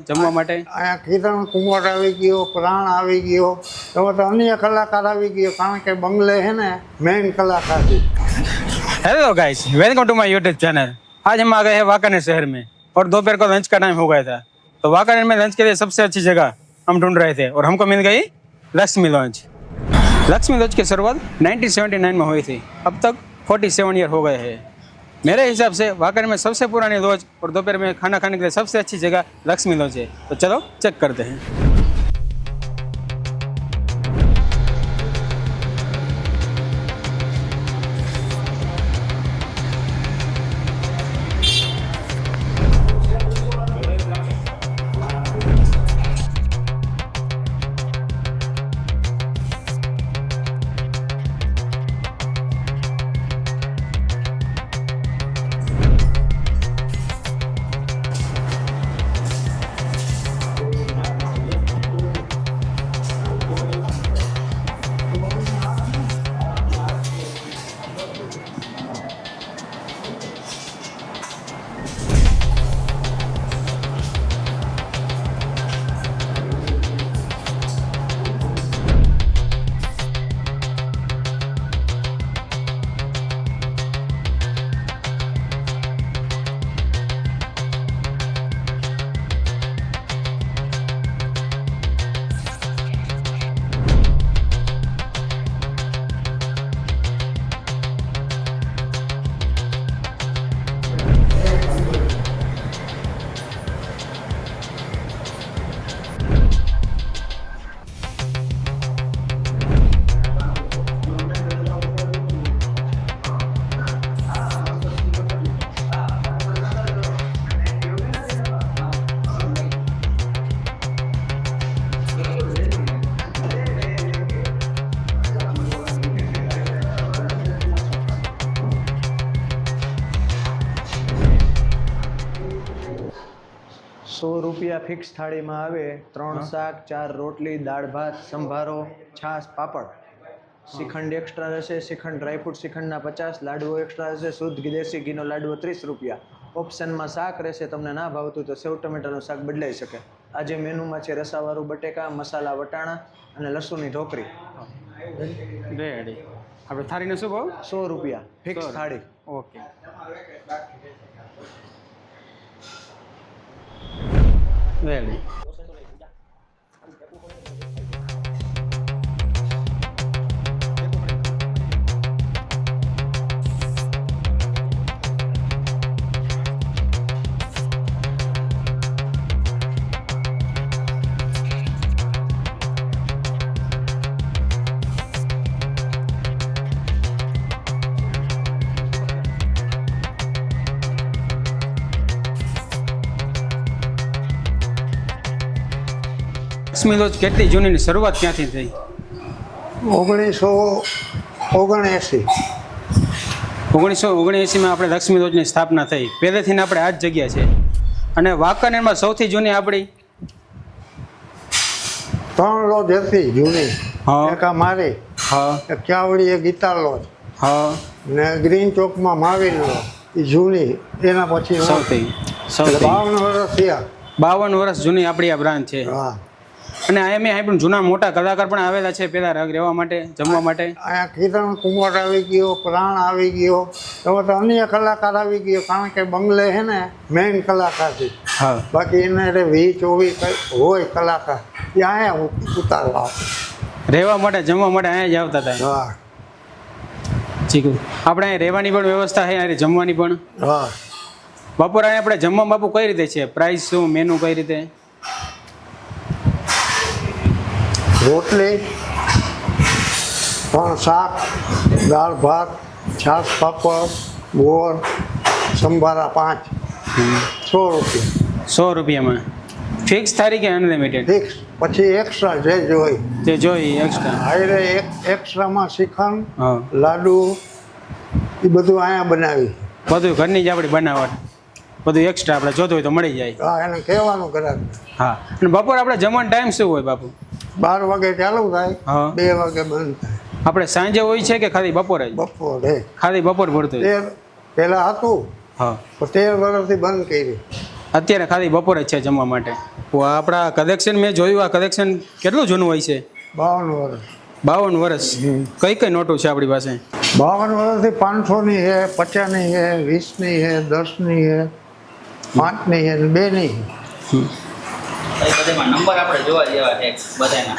જમવા માટે અહીંયા કિરણ કુંવર આવી ગયો, પ્રાણ આવી ગયો, એમાં तो अन्य कलाकार આવી ગયો કારણ કે बंगले है ना मेन कलाकार थी। Hello guys, welcome to my YouTube channel. आज हम आ गए हैं वाकानेर शहर में और दोपहर को लंच का टाइम हो गया था, तो वाकानेर में लंच के लिए सबसे अच्छी जगह हम ढूंढ रहे थे और हमको मिल गई लक्ष्मी लॉन्च। लक्ष्मी लॉन्च की शुरुआत 1979 में हुई थी, अब तक 47 ईयर हो गए हैं। मेरे हिसाब से वाकानेर में सबसे पुरानी लॉज और दोपहर में खाना खाने के लिए सबसे अच्छी जगह लक्ष्मी लॉज है, तो चलो चेक करते हैं। ₹100 ફિક્સ થાળીમાં આવે, 3 શાક, 4 રોટલી, દાળ ભાત, સંભારો, છાશ, પાપડ, શ્રીખંડ એક્સ્ટ્રા રહેશે, શ્રીખંડ ડ્રાયફ્રૂટ શ્રીખંડના 50, લાડવો એક્સ્ટ્રા રહેશે, શુદ્ધ દેશી ઘીનો લાડવો ₹30। ઓપ્શનમાં શાક રહેશે, તમને ના ભાવતું તો સેવ ટમેટાનું શાક બદલાઈ શકે। આજે મેનુમાં છે રસાવાળું બટેકા, મસાલા વટાણા અને લસુણની ઢોકળી। રેડી। આપણે થાળીનો શું ભાવ? ₹100 ફિક્સ થાળી। Okay, ready. લક્ષ્મી લોજ કેટલી જૂની શરૂઆત ક્યાંથી થઈ? 1979। 1979માં આપણે લક્ષ્મી લોજની સ્થાપના થઈ। પહેલેથી આપણે આ જ જગ્યા છે અને વાંકાનેરમાં સૌથી જૂની આપણી 3 લોજ હતી જૂની। હા। એક આ મારી, હા એક ચાવડી, એક ગીતા લોજ હા ને ગ્રીન ચોકમાં મહાવીર લોજ, એ જૂની। એના પછી સૌથી 52 વર્ષ થયા। 52 વર્ષ જૂની આપણી આ બ્રાન્ચ છે। હા। અને અહીંયા પણ જૂના મોટા કલાકાર પણ આવેલા છે પહેલા રહેવા માટે, જમવા માટે। અહીંયા કિરણ કુંવર આવી ગયો, પ્રાણ આવી ગયો, એમાં તો અન્ય કલાકાર આવી ગયો કારણ કે બંગલે છે ને મેન કલાકાર છે। હા। બાકી એને 20-24 હોય કલાકાર, એ અહીંયા ઉતારવા રહેવા માટે, જમવા માટે અહીંયા જ આવતા હતા। હા ઠીક। આપણે અહીંયા રહેવાની પણ વ્યવસ્થા છે, અહીંયા જમવાની પણ। હા। બપોરે અહીંયા આપણે જમવા બાપુ કઈ રીતે છે? પ્રાઇસ શું, મેનુ કઈ રીતે? રોટલી, 3 શાક, દાળ ભાત, છાશ, પાપડ, ગોળ, સંભારા 5, ₹100। ફિક્સ થાળી કે અનલિમિટેડ? ફિક્સ, પછી એક્સ્ટ્રા જે જોઈએ જે જોઈએ એક્સ્ટ્રા। હાઈરે એક્સ્ટ્રામાં શ્રીખંડ, હા, લાડુ, એ બધું અહીંયા બનાવી। બધું ઘરની જ આપણી બનાવટ, બધું એક્સ્ટ્રા આપણે જોતું હોય તો મળી જાય। હા, એને કહેવાનું કદાચ। હા। અને બપોર આપણે જમવાનો ટાઈમ શું હોય બાપુ? 12 વાગે ચાલુ થાય, હા, 2 વાગે બંધ થાય। આપણે સાંજે હોય છે કે ખાલી બપોરે જ? બપોરે ખાલી બપોર પડતું? પહેલાં હતું, હા, પણ 13 વર્ષથી બંધ કરી। અત્યારે ખાલી બપોરે જ છે જમવા માટે. આપણા કલેક્શન મેં જોયું, આ કલેક્શન કેટલું જૂનું હોય છે? 52 વર્ષ. 52 વર્ષ. કઈ કઈ નોટો છે આપણી પાસે? 52 વર્ષથી 500ની છે, 50ની છે, 20ની છે, 10ની છે, 5ની છે, 2ની છે. બધામાં નંબર આપણે જોવા જેવા છે બધાના.